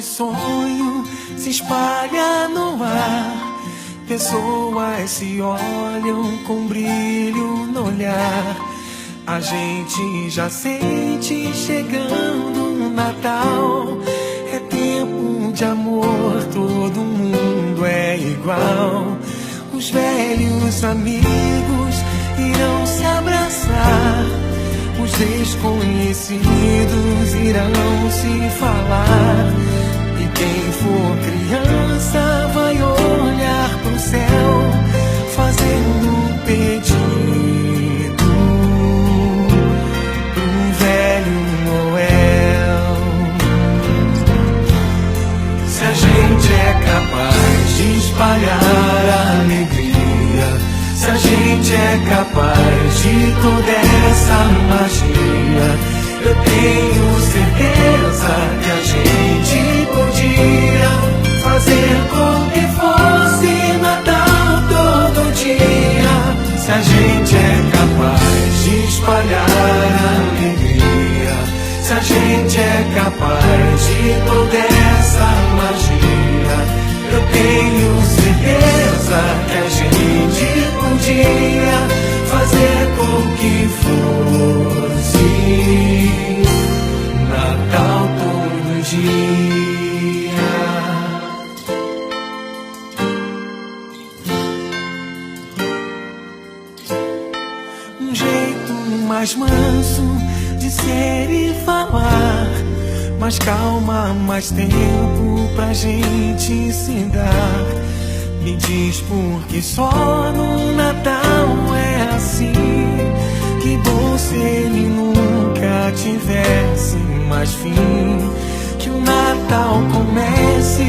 de sonho se espalha no ar. Pessoas se olham com brilho no olhar. A gente já sente chegando o Natal. É tempo de amor, todo mundo é igual. Os velhos amigos irão se abraçar. Os desconhecidos irão se falar. E quem for criança vai olhar pro céu, fazendo um pedido pro velho Noel. Se a gente é capaz de espalhar a alegria, se a gente é capaz de toda essa magia, eu tenho certeza que a gente podia fazer com que fosse Natal todo dia. Se a gente é capaz de espalhar a alegria, se a gente é capaz de toda essa magia, eu tenho certeza que a gente podia fazer com que fosse Natal todo dia. Um jeito mais manso de ser e falar, mais calma, mais tempo pra gente se dar. Me diz por que só no Natal é assim. Que bom se ele nunca tivesse mais fim. Que o Natal comece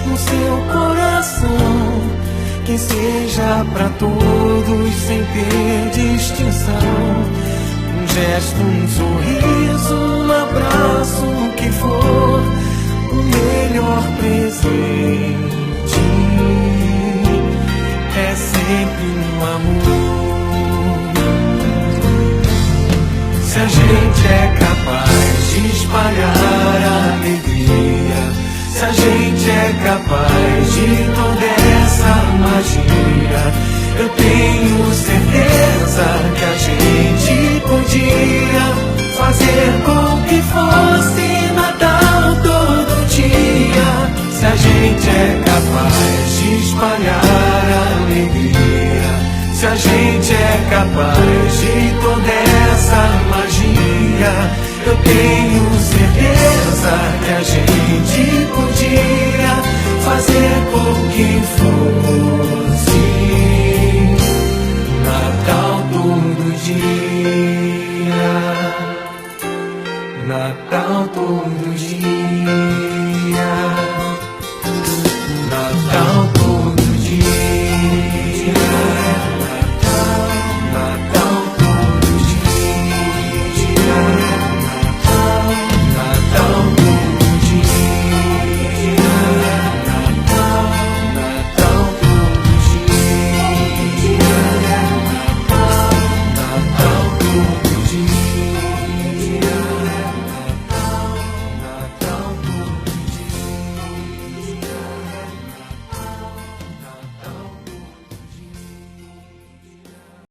no seu coração, que seja pra todos sem ter distinção. Um gesto, um sorriso, um abraço, o que for, o melhor presente é sempre um amor. Se a gente é capaz de espalhar a alegria, se a gente é capaz de toda essa magia, eu tenho certeza que a gente podia fazer com que fosse Natal todo dia. Se a gente é capaz de espalhar a alegria, se a gente é capaz de toda essa magia, eu tenho certeza que a gente podia fazer com que fosse Natal todo dia.